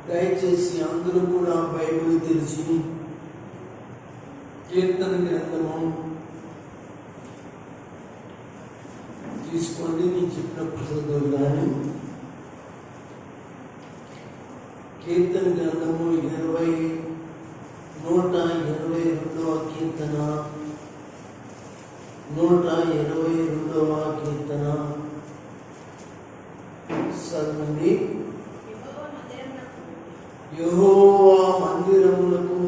దయచేసి అందరూ కూడా బైబిల్ తెరిచి కీర్తన గ్రంథము తీసుకోండి. నేను చెప్పినప్పుడు చదువు కానీ కీర్తన గ్రంథము 122వ కీర్తన 122వ కీర్తన చదవండి. యెహోవా మందిరములకు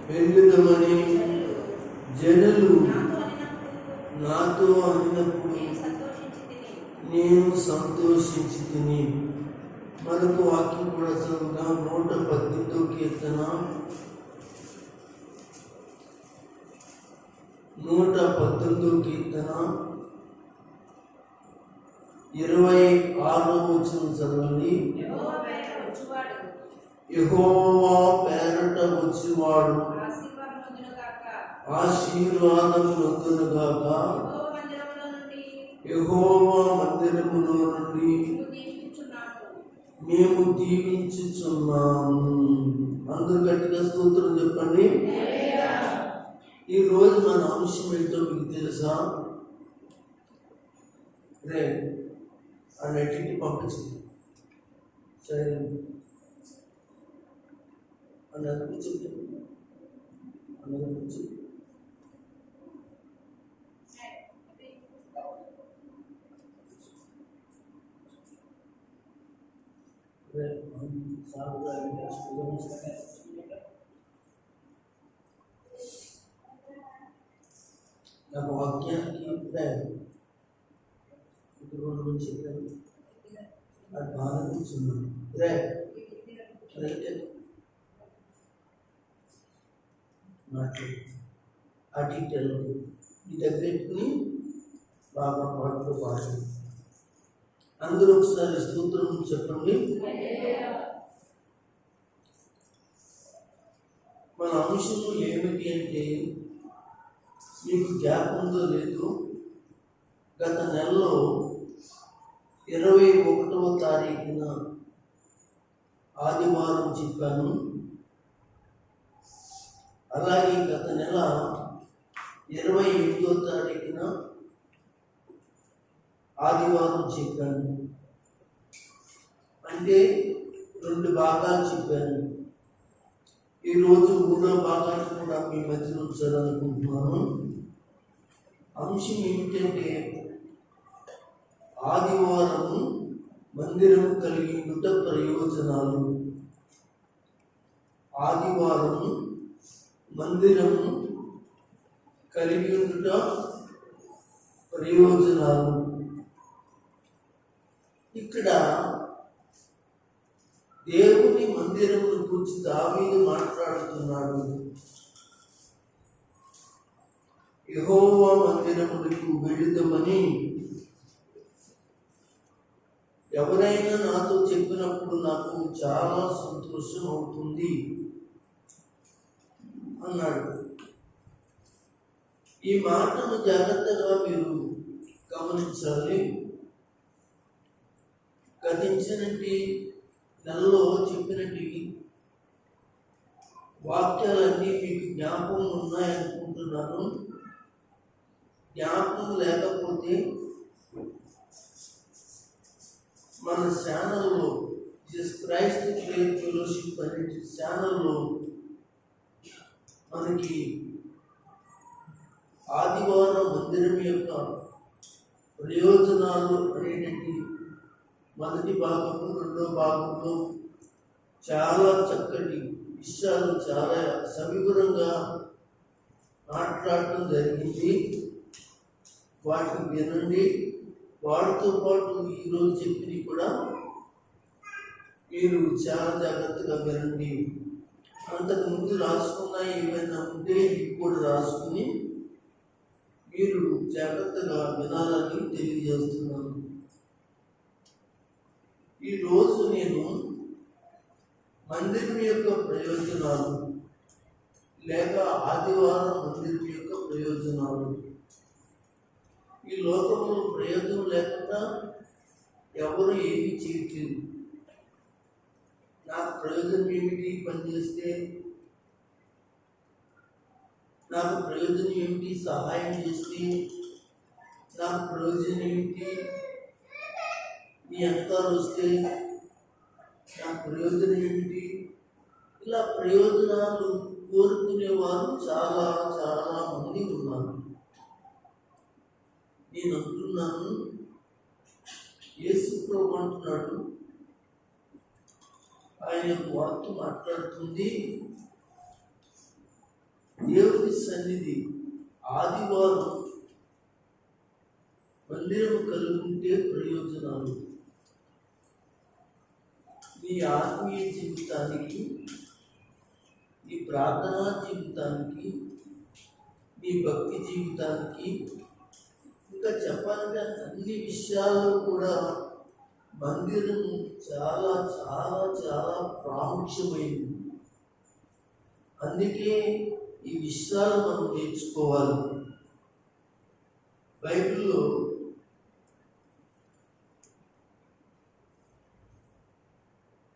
వెళ్ళుదమని జనులు నాతో అన్నప్పుడు నేను సంతోషించి తిని. మనకు వాక్యం కూడా చదువుగా 118వ కీర్తన 119వ కీర్తన 26వ వచనం చదవండి. యెహోవా పేరట వచ్చువాడు ఆశీర్వాదం నొందునుగాక. యెహోవా మందిరములో నుండి మేము దీవించుచున్నాము. అందరూ గట్టిగా స్తోత్రం చెప్పండి. ఈరోజు మన అంశం ఏంటో మీకు తెలుసా? రే అన్నిటిని పంపించింది. సరే అన్నది చెప్తాను. నాకు వాక్యానికి రెండు చెప్పాను. అది బాగా కూర్చున్నాను. ఆ డీటెయిల్ ఈ దగ్గరని బాగా పాటలు పాడండి. అందరూ ఒకసారి స్తోత్రం చెప్పండి. మన అంశము ఏమిటి అంటే, మీకు జ్ఞాపకంతో లేదు, గత నెలలో 21వ తారీఖున ఆదివారం చెప్పాను. అలాగే గత నెల 28వ తారీఖున ఆదివారం చెప్పాను. అంటే 2 భాగాలు చెప్పాను. ఈరోజు 3వ భాగాన్ని కూడా మీ మధ్యలో ఉంచాలనుకుంటున్నాను. అంశం ఏమిటంటే, ఆదివారం మందిరం కలిగి ఉంట ప్రయోజనాలు. ఆదివారం మందిరం కలిగి ఉంట ప్రయోజనాలు. ఇక్కడ దేవుని మందిరమును గురించి దావీదు మాట్లాడుతున్నాడు. యెహోవా మందిరములకు వెళ్ళుదమని ఎవరైనా నాతో చెప్పినప్పుడు నాకు చాలా సంతోషం అవుతుంది అన్నాడు. ఈ మాటను జాగ్రత్తగా మీరు గమనించాలి. గతించినట్టి నెలలో చెప్పినట్టు వాక్యాలన్నీ మీకు జ్ఞాపకం ఉన్నాయనుకుంటున్నాను. జ్ఞాపకం లేకపోతే మన ఛానల్లో క్రైస్ట్ క్లియర్ ఫెలోషిప్ అనే ఛానల్లో మనకి ఆదివారం మందిరం యొక్క ప్రయోజనాలు అనేటువంటి మొదటి భాగంలో 2వ భాగంలో చాలా చక్కటి విషయాలు చాలా సవివరంగా మాట్లాడటం జరిగింది. వాటిని వినండి. వాటితో పాటు ఈరోజు చెప్పినవి కూడా మీరు చాలా జాగ్రత్తగా వినండి. అంతకుముందు రాసుకున్న ఏమైనా ఉంటే ఇవి కూడా రాసుకుని మీరు జాగ్రత్తగా వినాలని తెలియజేస్తున్నాను. ఈరోజు నేను మందిరం యొక్క ప్రయోజనాలు లేక ఆదివారం మందిరం యొక్క ప్రయోజనాలు, ఈ లోకంలో ప్రయోజనం లేకుండా ఎవరు ఏమి చేయట్లేదు. నాకు ప్రయోజనం ఏమిటి పనిచేస్తే? నాకు ప్రయోజనం ఏమిటి సహాయం చేస్తే? నాకు ప్రయోజనం ఏమిటి మీ అంకాలు వస్తే? నాకు ప్రయోజనం ఏమిటి? ఇలా ప్రయోజనాలు కోరుకునేవారు చాలా చాలా మంది ఉన్నారు. నేను అంటున్నాను, యేసు ప్రభువు అంటున్నాడు, ఆయన వాక్యం మాట్లాడుతుంది, దేవుని సన్నిధి ఆదివారం మందిరం కలుగుంటే ప్రయోజనాలు. నీ ఆత్మీయ జీవితానికి, నీ ప్రార్థనా జీవితానికి, నీ భక్తి జీవితానికి, ఇంకా చెప్పాలంటే అన్ని విషయాల్లో కూడా మందిరం చాలా చాలా చాలా ప్రాముఖ్యమైనది. అందుకే ఈ విషయాలు మనం నేర్చుకోవాలి. బైబిల్లో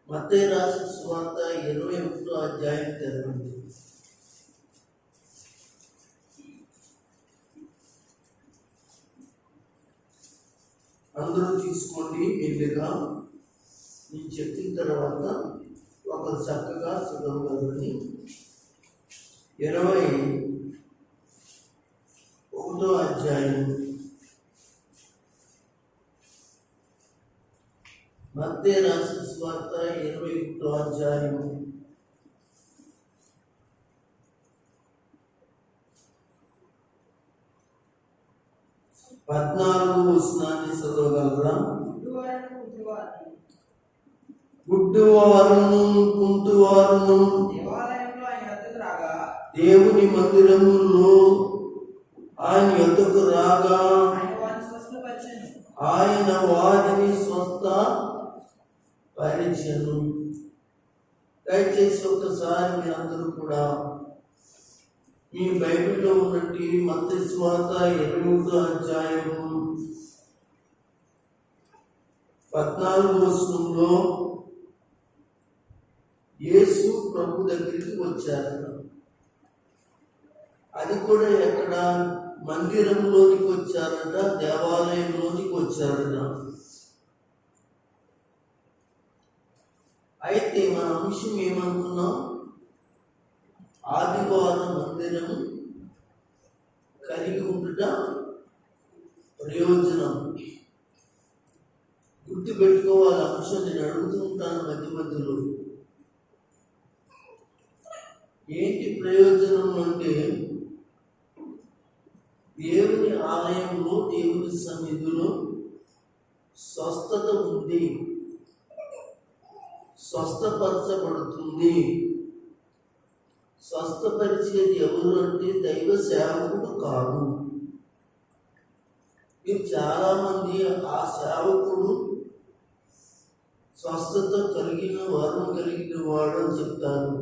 మత్తయి రాసిన సువార్త 21వ అధ్యాయం తెరవండి. అందరూ తీసుకోండి మెల్లిగా. నేను చెప్పిన తర్వాత ఒకరు చక్కగా చదవగలని. 21వ అధ్యాయం మత్తయి రాసిన సువార్త 21వ అధ్యాయం 14వ వచనాన్ని చదవగలరా? గుడ్డివారును కుంటివారును దేవుని మందిరములో ఆయన యొద్దకు రాగా ఆయన వారిని స్వస్థపరిచెను. దయచేసి ఒకసారి మీ అందరూ కూడా మీ బైబిల్లో ఉన్నట్టు మత్తయి సువార్త 21వ అధ్యాయము 14వ వచనంలో యేసు ప్రభు దగ్గరికి వచ్చారట. అది కూడా ఎక్కడ? మందిరంలోనికి వచ్చారట, దేవాలయంలోనికి వచ్చారట. అయితే మన అంశం ఏమనుకున్నాం? ఆదివారం మందిరము కలిగి ఉండుట ప్రయోజనం. గుర్తుపెట్టుకోవాలి అంశం. నేను అడుగుతూ ఉంటాను మధ్య మధ్యలో, ఏంటి ప్రయోజనం అంటే, దేవుని ఆలయంలో, దేవుని సన్నిధిలో స్వస్థత ఉంది, స్వస్థపరచబడుతుంది. స్వస్థపరిచేది ఎవరు అంటే దైవ సేవకుడు కాదు. మీరు చాలామంది ఆ సేవకుడు స్వస్థత కలిగిన వరం కలిగిన వాడు అని చెప్తారు.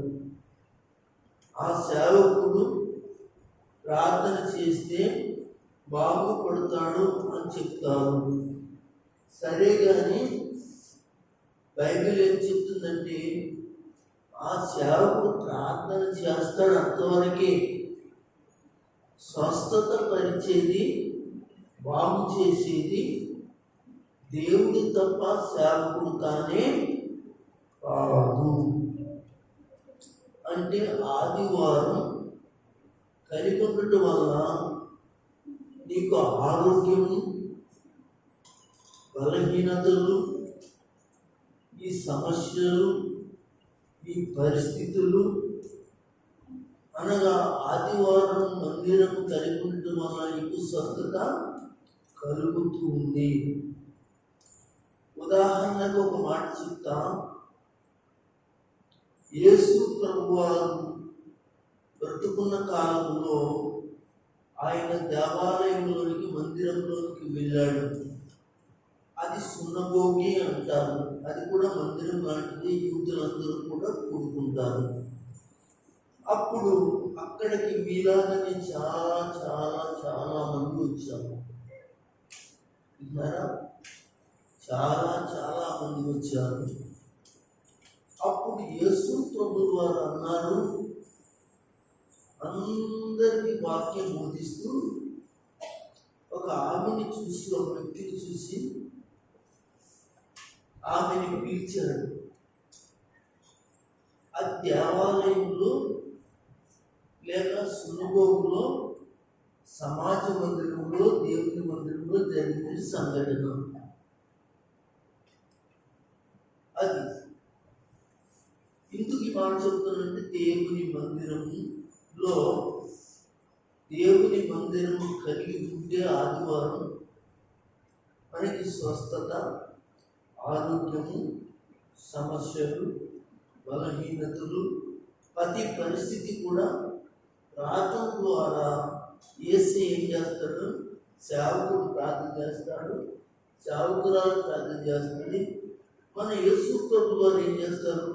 ఆ సేవకుడు ప్రార్థన చేస్తే బాగుపడతాడు అని చెప్తారు. సరే కానీ బైబిల్ ఏం చెప్తుందంటే, ఆ సేవకుడు ప్రార్థన చేస్తాడు అంతవరకే. స్వస్థత పరిచేది, బాగు చేసేది దేవుడు తప్ప సేవకుడు కానే కాదు. అంటే ఆదివారం కలిగి ఉండటం వల్ల నీకు ఆరోగ్యము, బలహీనతలు, ఈ సమస్యలు, ఈ పరిస్థితులు, అనగా ఆదివారం మందిరం కలిగి ఉండటం వల్ల నీకు స్వస్థత కలుగుతూ ఉంది. ఉదాహరణకు ఒక మాట చెప్తా. యేసు ప్రభువారు బ్రతుకున్న కాలంలో ఆయన దేవాలయంలోనికి, మందిరంలోనికి వెళ్ళాడు. అది సున్నగోగి అంటారు. అది కూడా మందిరం లాంటిది. యూదులందరూ కూడా కూడుకుంటారు. అప్పుడు అక్కడికి మీలాగనే చాలా చాలా చాలా మంది వచ్చారు. విన్నారా? చాలా చాలా మంది వచ్చారు. అప్పుడు యేసు ప్రభువు వారు అన్నారు, అందరికీ వాక్యం బోధిస్తూ ఒక ఆమెని చూసి, ఒక వ్యక్తిని చూసి ఆమెని పిలిచాడు. ఆ దేవాలయంలో లేక సునగోగులో, సమాజ మందిరంలో, దేవుని మందిరంలో జరిగిన సంఘటన అది. ఎందుకు ఈ మాట చెప్తానంటే, దేవుని మందిరంలో, దేవుని మందిరం కలిగి ఉంటే ఆదివారం మనకి స్వస్థత, ఆరోగ్యము, సమస్యలు, బలహీనతలు, ప్రతి పరిస్థితి కూడా ప్రార్థన ద్వారా యేసే ఏం చేస్తాడు? సేవకుడు ప్రార్థన చేస్తాడు, సేవకురాలు ప్రార్థన చేస్తుంది. మన యేసు ప్రభువు వారు ఏం చేస్తారు?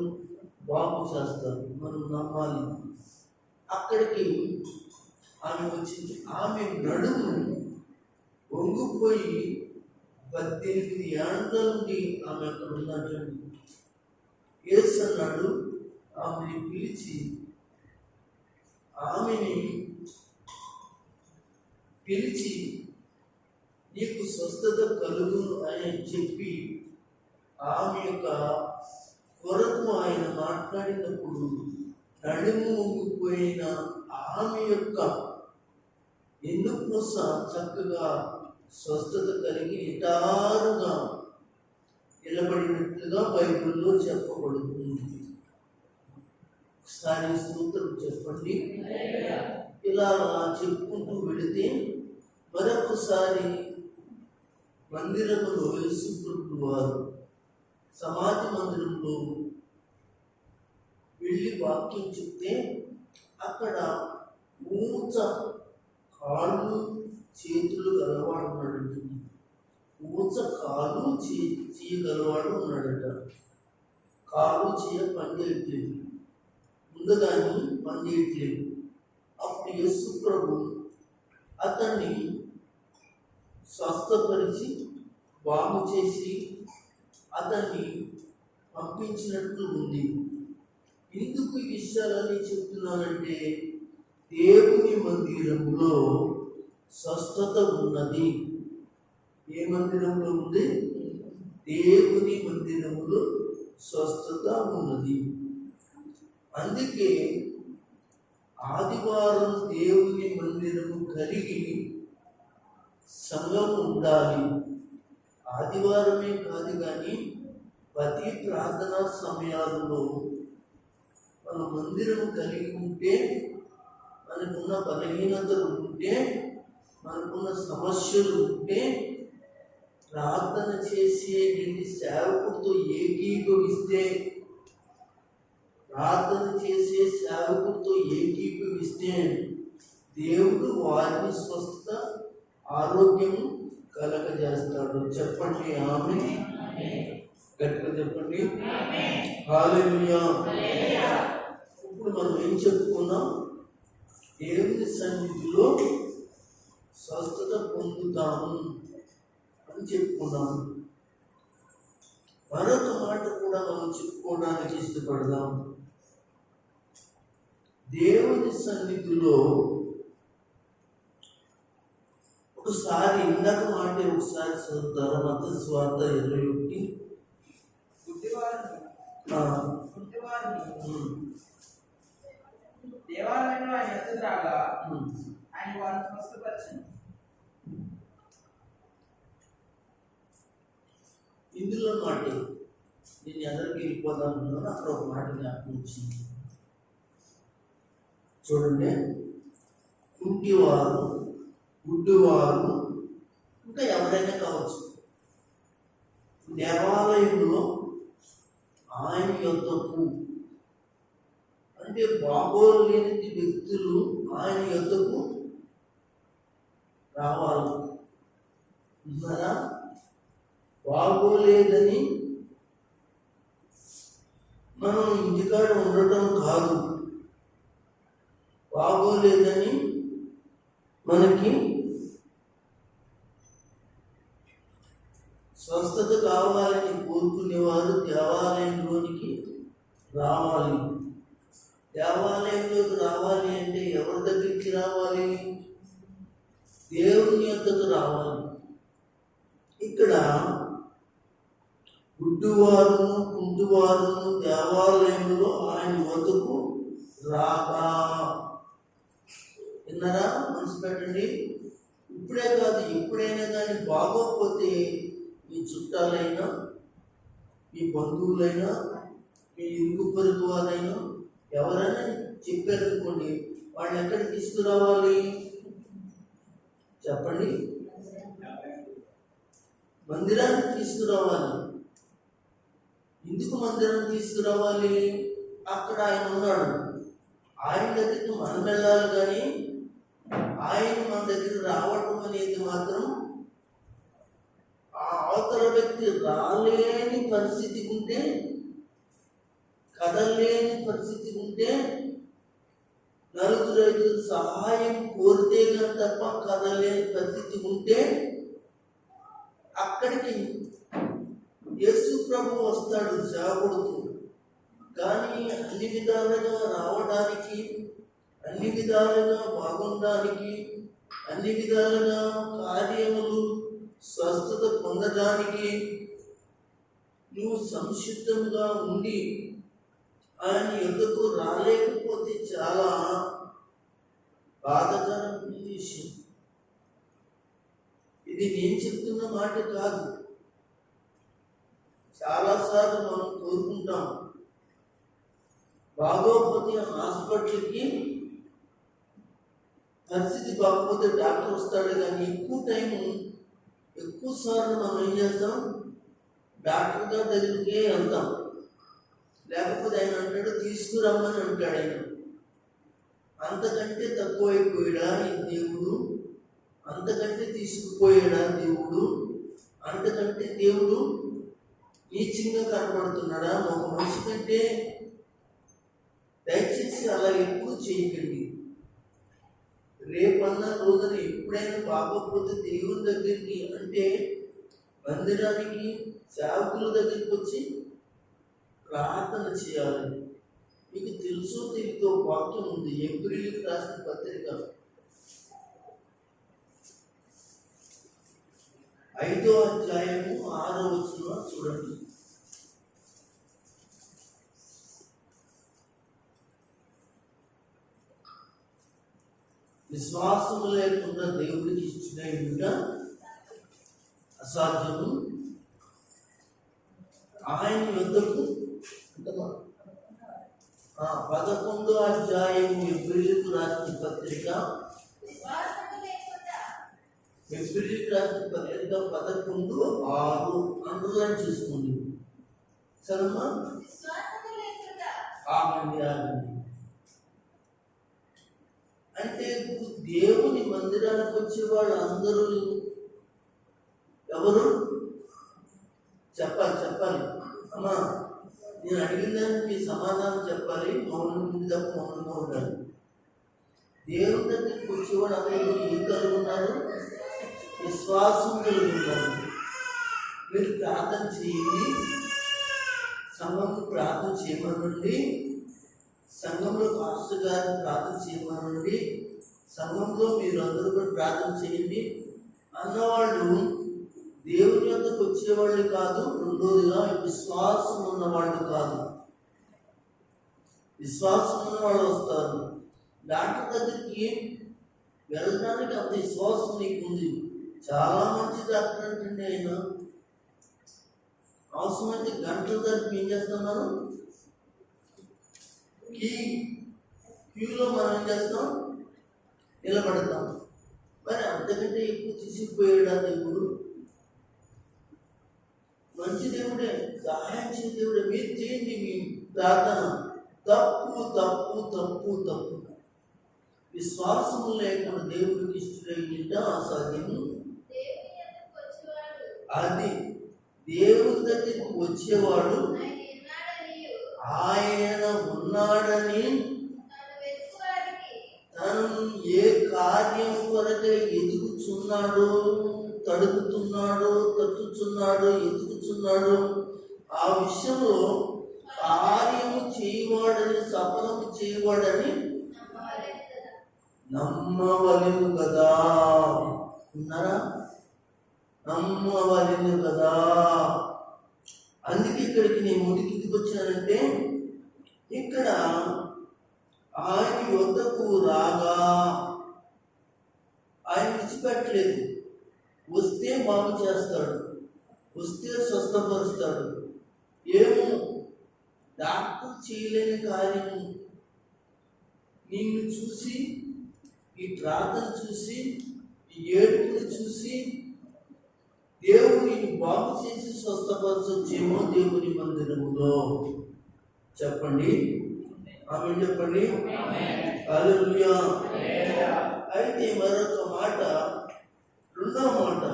బాగు చేస్తారు. మనం నమ్మాలి. అక్కడికి ఆమె వచ్చింది. ఆమె నడుము వంగిపోయి 18 ఏళ్ళ నుండి ఆమె అక్కడ ఉన్నటువంటి యేసు అన్నాడు, ఆమెని పిలిచి నీకు స్వస్థత కలుగును అని చెప్పి ఆమె యొక్క కొరకు ఆయన మాట్లాడినప్పుడు నడుము వంగిపోయిన ఆమె యొక్క ఎన్నుపూస చక్కగా స్వస్థత కలిగి నిటారుగా నిలబడినట్లుగా బైబిల్లో చెప్పబడుతుంది. ఒకసారి స్తోత్రం చెప్పండి. ఇలా చెప్పుకుంటూ వెళితే మరొకసారి మందిరములో యేసు ప్రభువు వారు సమాజ మందిరంలో వెళ్ళి వాక్యం చెప్తే అక్కడ ఊచ కాళ్ళు చేతులు గలవాడు ఉన్నాడంట. ఊచ కాలు చేయ గలవాడు ఉన్నాడట. కాలు చేయ పనిచేయట్లేదు, ముందుగాని పనిచేయట్లేదు. అప్పుడు యేసు ప్రభు అతన్ని స్వస్థపరిచి బాగు చేసి అతన్ని పంపించినట్లు ఉంది. ఎందుకు ఈ విషయాలని చెప్తున్నానంటే, దేవుని మందిరంలో స్వస్థత ఉన్నది. ఏ మందిరంలో ఉంది? దేవుని మందిరంలో స్వస్థత ఉన్నది. అందుకే ఆదివారం దేవుని మందిరము కలిగి సంఘం ఉండాలి. ఆదివారమే కాదు కానీ ప్రతి ప్రార్థనా సమయాల్లో మన మందిరం కలిగి ఉంటే, మనకున్న బలహీనతలు ఉంటే, మనకున్న సమస్యలు ఉంటే, ప్రార్థన చేసేటువంటి సేవకుడితో ఏకీభవిస్తే, దేవుడు వారిని స్వస్థ ఆరోగ్యం కలగజేస్తాడు. చెప్పండి ఆమేన్. గట్టిగా చెప్పండి హల్లెలూయా. ఇప్పుడు మనం ఏం చెప్పుకున్నాం? దేవుని సన్నిధిలో స్వస్థత పొందుతాము అని చెప్పుకున్నాము. మరొక మాట కూడా మనం చెప్పుకోవడానికి ఇష్టపడదాం. దేవుని సన్నిధిలో ఒకసారి ఇందాక మాట ఒకసారి చదువుతారా? మత్తయి సువార్త 21. దేవాలయంలో ఆయన ఎదురు రాగా ఆయన వారిని స్వస్థపరిచాను. ఇందులో మాట నేను ఎదరికి వెళ్ళిపోతాను. అక్కడ ఒక మాట జ్ఞాపకం వచ్చింది. చూడండి, కుంటివారు, గుడ్డివారు, ఇంకా ఎవరైనా కావచ్చు, దేవాలయంలో ఆయన యొద్దకు, అంటే బాగోలేని వ్యక్తులు ఆయన యొద్దకు రావాలి. ఉన్నారా? బాగోలేదని మనం ఇంటికాడ ఉండటం కాదు, బాగోలేదని మనకి స్వస్థత కావాలని కోరుకునేవారు దేవాలయంలోనికి రావాలి. దేవాలయంలోకి రావాలి అంటే ఎవరి దగ్గరికి రావాలి? దేవుని యొద్దకు రావాలి. ఇక్కడ గుడ్డివారును కుంటివారును దేవాలయంలో ఆయన వద్దకు రాగా. విన్నారా? మనసు పెట్టండి. ఇప్పుడే కాదు, ఎప్పుడైనా కానీ బాగోకపోతే మీ చుట్టాలైనా, మీ బంధువులైనా, మీ ఇరుగు పొరుగు వాళ్ళైనా ఎవరైనా చెప్పారనుకోండి, వాళ్ళని ఎక్కడికి తీసుకురావాలి చెప్పండి? మందిరానికి తీసుకురావాలి. ఎందుకు మందిరానికి తీసుకురావాలి? అక్కడ ఆయన ఉన్నాడు. ఆయన దగ్గరికి మనం వెళ్ళాలి, కానీ ఆయన మన దగ్గర రావటం అనేది మాత్రం ఆ అవతల వ్యక్తి రాలేని పరిస్థితి ఉంటే, కదలేని పరిస్థితి ఉంటే, నలుగురు ఐదుగురు సహాయం కోరితే కానీ తప్ప కదలేని పరిస్థితి ఉంటే అక్కడికి యేసు ప్రభు వస్తాడు సేవకుడుతూ. కానీ అన్ని విధాలుగా రావడానికి, అన్ని విధాలుగా బాగుండడానికి, అన్ని విధాలుగా కార్యములు స్వస్థత పొందడానికి నువ్వు సంసిద్ధంగా ఉండి ఆయన యొద్దకు రాలేకపోతే చాలా బాధకరమైన విషయం. ఇది నేను చెప్తున్న మాట కాదు. చాలాసార్లు మనం కోరుకుంటాం, బాగోకపోతే హాస్పిటల్కి, పరిస్థితి బాగోకపోతే డాక్టర్ వస్తాడు, కానీ ఎక్కువ సార్లు మనం ఏం చేస్తాం? డాక్టర్ గారి దగ్గరికే వెళ్తాం. లేకపోతే ఆయన అంటాడు తీసుకురమ్మని అంటాడు. ఆయన అంతకంటే తక్కువైపోయాడా ఈ దేవుడు? అంతకంటే తీసుకుపోయాడా దేవుడు? అంతకంటే దేవుడు నీచంగా కనపడుతున్నాడా ఒక మనిషి కంటే? దయచేసి అలా ఎప్పుడు చేయకండి. రేపన్న రోజున ఎప్పుడైనా బాగోకపోతే దేవుని దగ్గరికి, అంటే మందిరానికి, సేవకుల దగ్గరికి వచ్చి ప్రార్థన చేయాలి. మీకు తెలుసో తెలియదో వాక్యం ఉంది, ఏప్రిల్కి రాసిన పత్రిక 5వ అధ్యాయము 6వ వచనం చూడండి. విశ్వాసము లేకుండా దేవుడికి ఇష్టమైన అసాధ్యము. ఆయన యొద్దకు 11వ అధ్యాయము ఏప్రిల్కి రాసిన పత్రిక, ఏప్రిల్కి రాసిన పత్రిక 11:6 అండర్లైన్ చేసుకోండి. సరేమ్మా? ఆగండి. అంటే దేవుని మందిరానికి వచ్చే వాళ్ళు అందరూ ఎవరు? చెప్పాలి. అమ్మా, నేను అడిగిన దానికి మీ సమాధానం చెప్పాలి. మౌనంగా ఉండాలి. దేవుని దగ్గరికి వచ్చేవాడు అందరూ ఏం కలిగి ఉన్నారు? విశ్వాసం కలిగి ఉన్నారు. మీరు ప్రార్థన చేయండి, సంఘంలో ప్రార్థన చేయమనండి, సంఘంలో పాస్టర్ గారిని ప్రార్థన చేయమనండి, సంఘంలో మీరు అందరూ కూడా ప్రార్థన చేయండి అన్నవాళ్ళు దేవుని యొద్దకు వచ్చేవాళ్ళు కాదు. రెండోదిగా విశ్వాసం ఉన్నవాళ్ళు కాదు. విశ్వాసం ఉన్న వాళ్ళు వస్తారు. డాక్టర్ దగ్గరికి వెళ్ళడానికి అంత విశ్వాసం నీకు ఉంది. చాలా మంచి డాక్టర్ అంటే ఆయన అవసరమైతే గంటల దగ్గర ఏం చేస్తున్నారు? క్యూలో మనం ఏం చేస్తాం? నిలబడతాం. మరి అంతకంటే ఎక్కువ తీసుకుపోయాడా దేవుడు? మంచి దేవుడే, సహాయం చేసే దేవుడే. మీరు చేయండి మీ ప్రార్థన. తప్పు విశ్వాసము లేకుండా దేవుడికి ఇష్టం అసాధ్యము. అది దేవుడి దగ్గరికి వచ్చేవాడు ఆయన ఉన్నాడని తను ఏ కార్యం కొరకై ఎదుగుచున్నాడో, తడుపుతున్నాడో చూచుచున్నాడు, తట్టుచున్నాడు, ఎదుగుచున్నాడు. ఆ విషయంలో కార్యము చేయవాడని, సఫలము చేయవాడని నమ్మవలెను కదా. ఉన్నారా? నమ్మవలెను కదా. అందుకే ఇక్కడికి నేను ముందుకి వచ్చానంటే, ఇక్కడ ఆయన యొద్దకు రాగా ఆయన విడిచిపెట్టలేదు. వస్తే బాగు చేస్తాడు, వస్తే స్వస్థపరుస్తాడు. ఏమో డాక్టర్ చేయలేని కార్యము నిన్ను చూసి, ఈ ప్రార్థన చూసి, ఈ ఏడుపుని చూసి దేవుడు నిన్ను బాగు చేసి స్వస్థపరచొచ్చేమో దేవుని మందిరములో. చెప్పండి ఆమేన్. చెప్పండి హల్లెలూయా. అయితే మరొక మాట, రెండవ మాట,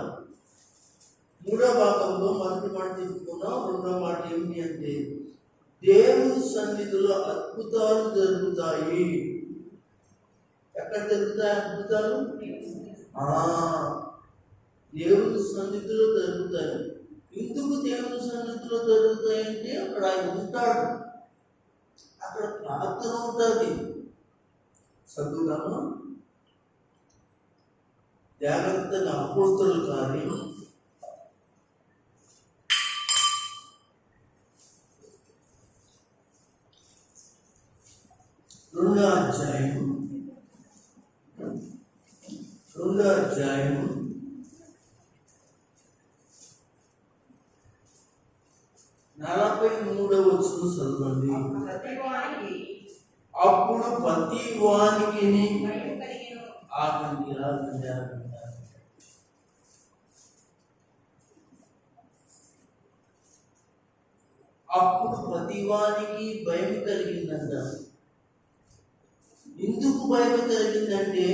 మూడో భాగంలో మొదటి మాట చెప్పుకున్నాం. రెండో మాట ఏమిటి అంటే, దేవుని సన్నిధిలో అద్భుతాలు జరుగుతాయి. ఎక్కడ జరుగుతాయి అద్భుతాలు? దేవుని సన్నిధిలో జరుగుతాయి. ఎందుకు దేవుని సన్నిధిలో జరుగుతాయంటే, అక్కడ ఆయన ఉంటాడు, అక్కడ ప్రార్థన ఉంటుంది. చదువుదామా జాగ్రత్తగా. అపోస్తలుల కార్యం 2వ అధ్యాయం 43వ వచనం చదవండి. అప్పుడు ప్రతి వానికి ఆగండి. అప్పుడు ప్రతివానికి భయం కలిగిందంట. ఎందుకు భయం కలిగిందంటే,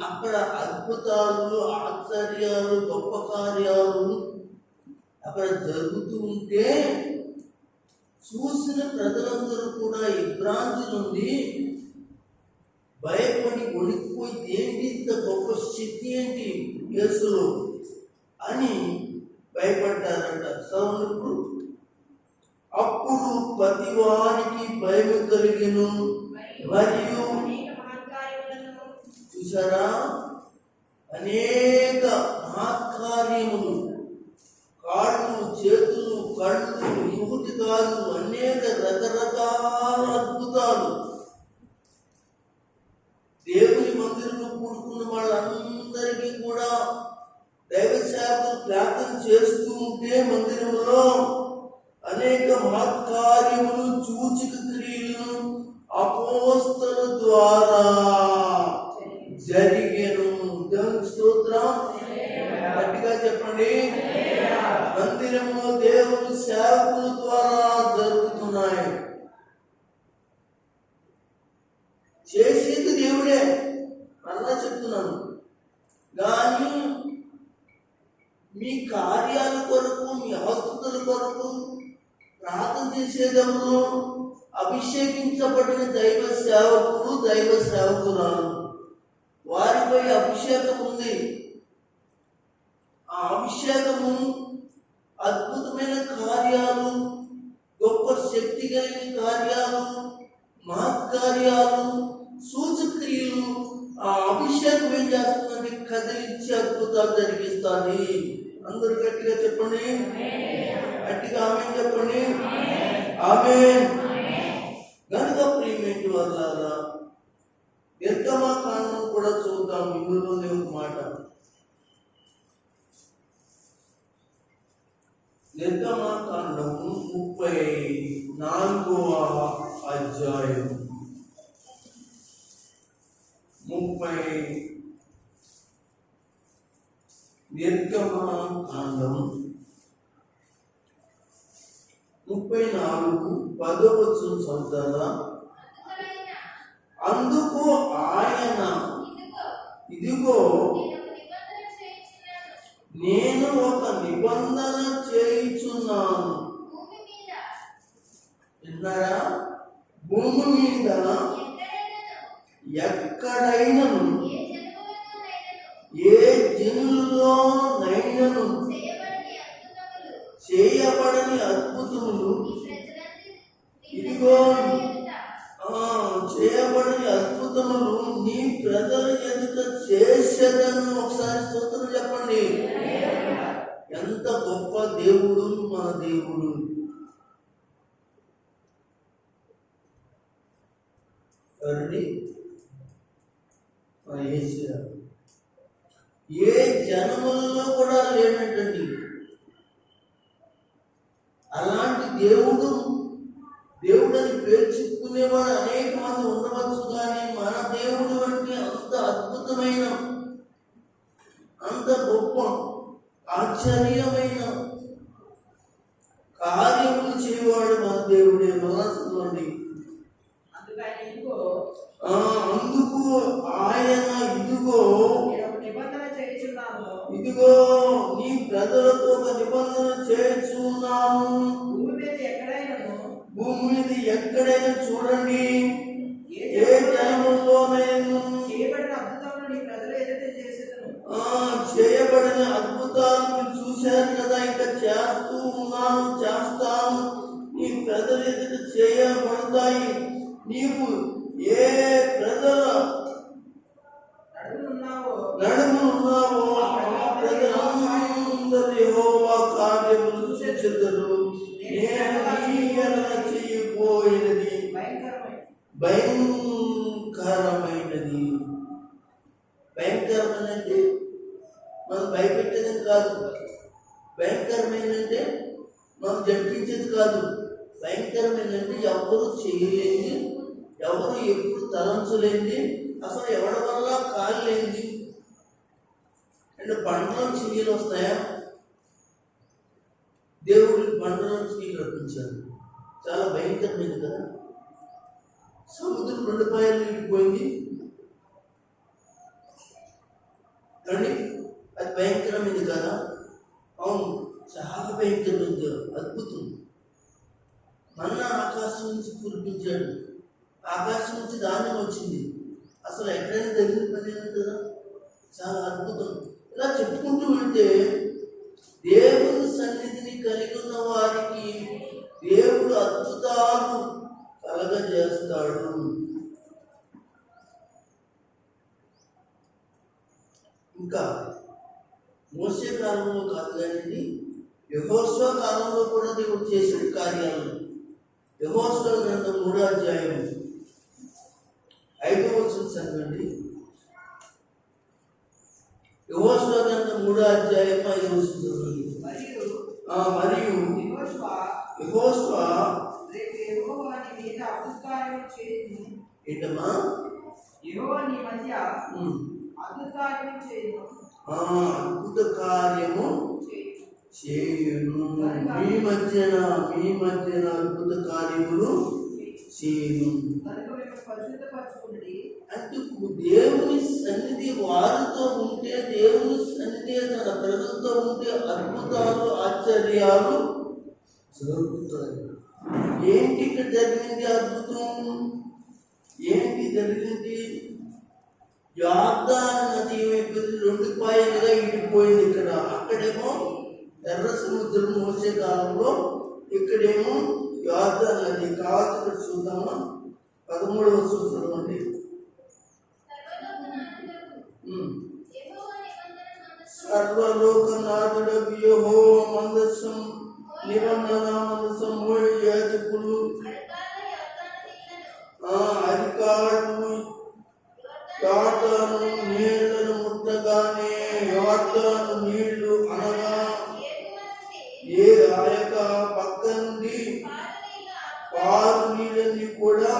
అక్కడ అద్భుతాలు, ఆశ్చర్యాలు, గొప్ప కార్యాలు అక్కడ జరుగుతూ ఉంటే చూసిన ప్రజలందరూ కూడా విభ్రాంతి నుండి భయపడి వణికిపోయి, ఏంటి ఇంత గొప్ప శక్తి ఏంటి యేసులో అని భయపడ్డారంట. సౌలుకు అప్పుడు ప్రతి వారికి భయం కలిగెను. మరియు చూసారా, అనేక మహత్కార్యములు, కాళ్ళు, చేతులు, కళ్ళు, యువతి కాదు, అనేక రకరకాల అద్భుతాలు. దేవుని మందిరంలో కూడుకున్న వాళ్ళందరికీ కూడా దైవ సేవకులు ప్రార్థన చేస్తూ ఉంటే మందిరంలో అనేక మహత్కార్యములు, సూచక క్రియలను అపోస్తలుల ద్వారా జరిగెను. దేవునికి స్తోత్రం. గట్టిగా చెప్పండి. మందిరము దేవుని సేవకుల ద్వారా జరుగుతున్నాయి. చేసేది దేవుడే, అలా చెప్తున్నాను. కానీ మీ కార్యాల కొరకు, మీ అవస్థల కొరకు ప్రార్థన చేసేదమును అభిషేకించబడిన దైవ సేవకుడు, దైవ సేవకురాలు, వారిపై అభిషేకం ఉంది. ఆ అభిషేకము అద్భుతమైన కార్యాలు, గొప్ప శక్తి కలిగిన కార్యాలు, మహత్కార్యాలు, సూచక్రియలు, ఆ అభిషేకం ఏం చేస్తుందంటే కదిలించి అద్భుతాలు జరిగిస్తుంది. అందరూ గట్టిగా చెప్పండి. గట్టిగా ఆమేన్ చెప్పండి. ఆమేన్. గనుక ప్రియమైన వాళ్ళారా, నిర్గమకాండం కూడా చూద్దాం. ఇందులోనే ఒక మాట, నిర్గమకాండము 34వ అధ్యాయం 30. నిర్గమకాండం 34 10వ వచనం చదువుతారా? అందుకు ఆయన, ఇదిగో నేను ఒక నిబంధన చేయుచున్నాను. విన్నారా? భూమి మీద ఎక్కడైనను, ఏ జనులలో నైనను ఇదిగో చేయబడిన అద్భుతములు నీ ప్రజల ఎదుట చేసేదను. ఒకసారి స్తోత్రం చెప్పండి. ఎంత గొప్ప దేవుడు మన దేవుడు. ఎవరండి? మన యేసయ్య. ఏ జనములలో కూడా లేనట్టండి అలాంటి దేవుడని పేరు చెప్పుకునేవాడు అనేక మంది ఉండవచ్చు, కానీ మన దేవుడు అంటే అంత అద్భుతమైన, అంత గొప్ప ఆశ్చర్యమైన కార్యములు చేయవాడు మన దేవుడే. మనసులోండి అందుకు ఆయన ఇదిగో నీ ప్రజలతో ఒక నిబంధన చేస్తున్నాను. భూమి మీద ఎక్కడైనా చూడండి, ఏ జనములోనైనా చేయబడిన అద్భుతాలు మీరు చూశారు కదా, ఇంకా చేస్తాను. నీ ప్రజలు ఎదుట చేయబడతాయి. నీవు ఏ ప్రజల నడుము ఉన్నావో ఆ ప్రజలందరూ యెహోవా కార్యములు చూచెదరు. నేను నీ ఎడల చేయబోయినది భయంకరమైనది. భయంకరమైనది మనం భయపెట్టేది కాదు. భయంకరమైనది మనం జడ్పించేది కాదు. భయంకరమైనది ఎవరు చేయలేంది, ఎవరు ఎప్పుడు తలంచలేంది, అసలు ఎవరి వల్ల కాలేంది. అంటే బండలో నీళ్ళు వస్తాయా? దేవుడి బండలో నీళ్ళు రప్పించారు. చాలా భయంకరమైనది కదా. సముద్రం 2 పాయలు నిండిపోయింది కానీ అది భయంకరమైనది కదా. అవును, చాలా భయంకరమైనది, అద్భుతం. మన్నా ఆకాశం నుంచి కురిపించాడు. ఆకాశం నుంచి ధాన్యం వచ్చింది. అసలు ఎక్కడైనా జరిగిన పని కదా. చాలా అద్భుతం. ఇలా చెప్పుకుంటూ వెళ్తే దేవుని సన్నిధిని కలిగి ఉన్న వారికి దేవుడు అద్భుతాలు కలగజేస్తాడు. ఇంకా మోసే కాలంలో కాదు కానీ యెహోషువ కాలంలో కూడా దేవుడు చేసిన కార్యాలు. యెహోషువ గ్రంథం 3వ అధ్యాయం 5వ వచనం చదవండి. యెహోషువ గ్రంథం 3వ అధ్యాయం 5వ వచనం చదవండి. మరియు యెహోషువ ఏంటమ్మా? అద్భుత కార్యము చేయును. మీ మధ్యన అద్భుత కార్యములు చేయును. అంటే దేవుని సన్నిధి వారితో ఉంటే, దేవుని సన్నిధి తన ప్రజలతో ఉంటే అద్భుతాలు ఆశ్చర్యాలు జరుగుతాయి. ఏంటి ఇక్కడ జరిగింది అద్భుతం? ఏంటి జరిగింది? యొర్దాను నది ఏమైపోయింది? 2 పాయలుగా ఇడిపోయింది. ఇక్కడ అక్కడేమో ఎర్ర సముద్రం మోసే కాలంలో, ఇక్కడేమో యొర్దాను నది. కావచ్చు ఇక్కడ చూద్దామా? 13వ వచనం అండి. సర్వలోకనాథుడగు యెహోవా మందసం, నిబంధన మందసం, యాజకులు అధికారులు యొర్దాను నీళ్లను ముట్టగానే, యొర్దాను నీళ్లు అనగా ఆ యొక్క పక్క నుండి పారు నీళ్ళని కూడా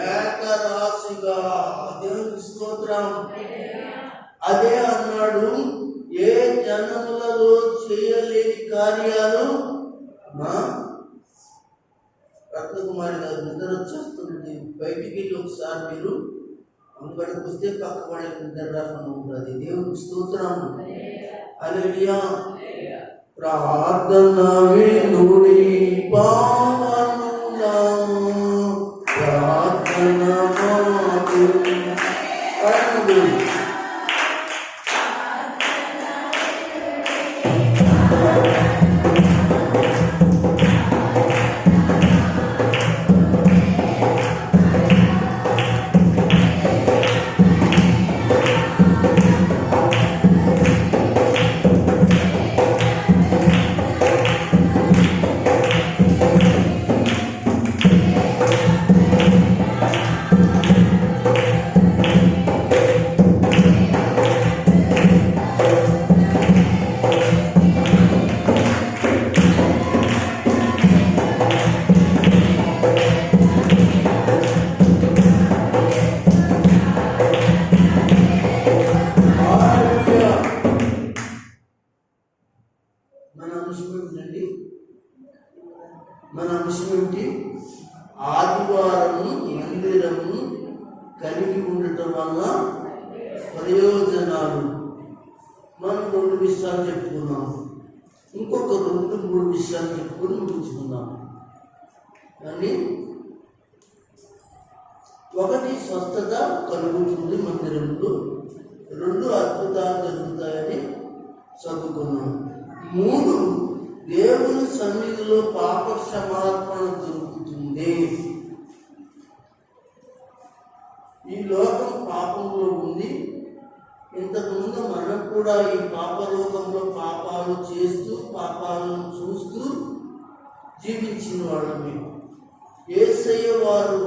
ఏకరాశిగా. దేవునికి స్తోత్రం. అదే అన్నాడు, ఏ జనములలో చేయలేని కార్యాలు మా రత్నకుమారి గారు నిద్ర వచ్చేస్తుంది. బయటికి వెళ్ళి ఒకసారి మీరు అందుకడికి వస్తే పక్క వాళ్ళకి నిద్ర రాకుండా ఉంటుంది. దేవునికి స్తోత్రం. హల్లెలూయా. ప్రార్థన వినుడి పావనుడా, ప్రార్థన మాకు మన అంశం ఏమిటండి? మన అంశం ఏమిటి? ఆదివారము మందిరము కలిగి ఉండటం వల్ల ప్రయోజనాలు. మనం 2 విషయాలు చెప్పుకున్నాం. ఇంకొక 2-3 విషయాలు చెప్పుకొని ముగించుకున్నాం. కానీ 1 స్వస్థత కలుగుతుంది మందిరంలో, 2 అద్భుతాలు జరుగుతాయని చదువుకున్నాం. 3 దేవుని సన్నిధిలో పాప క్షమాపణ దొరుకుతుంది. ఈ లోకం పాపంలో ఉంది. ఇంతకుముందు మనం కూడా ఈ పాపలోకంలో పాపాలు చేస్తూ పాపాలను చూస్తూ జీవించిన వాళ్ళని. యేసయ్య వారు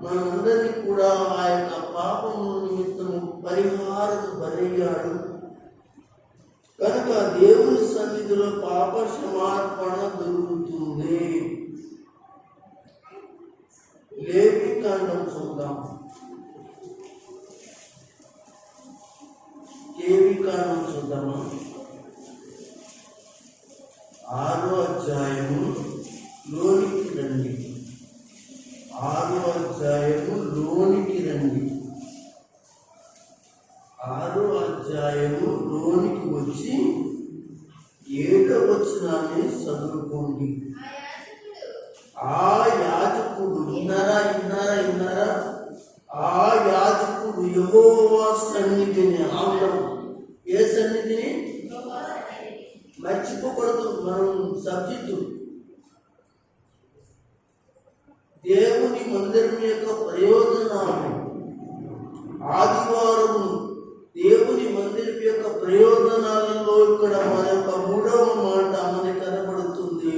మనందరినీ కూడా ఆ యొక్క పాపముల నిమిత్తము పరిహారం బలయ్యాడు కనుక దేవుని సన్నిధిలో పాప క్షమాపణ దొరుకుతుంది. లేవికాండం చూద్దాం. లేవికాండం చూద్దాము. 6వ అధ్యాయము లోనికి రండి. 6వ అధ్యాయము లోనికి రండి. 6వ అధ్యాయము లోనికి వచ్చి 7వ వచనాన్ని చదువుకోండి. ఆ యాజకుడు విన్నారా? ఆ యాజకుడు యెహోవా సన్నిధిని, ఆంధ్రం ఏ సన్నిధిని మర్చిపోకూడదు. మనం సబ్జెక్టు దేవుని మందిరం యొక్క ప్రయోజనాలు. ఆదివారం దేవుని మందిరం యొక్క ప్రయోజనాలలో ఇక్కడ మన యొక్క 3వ మాట మనకి కనబడుతుంది.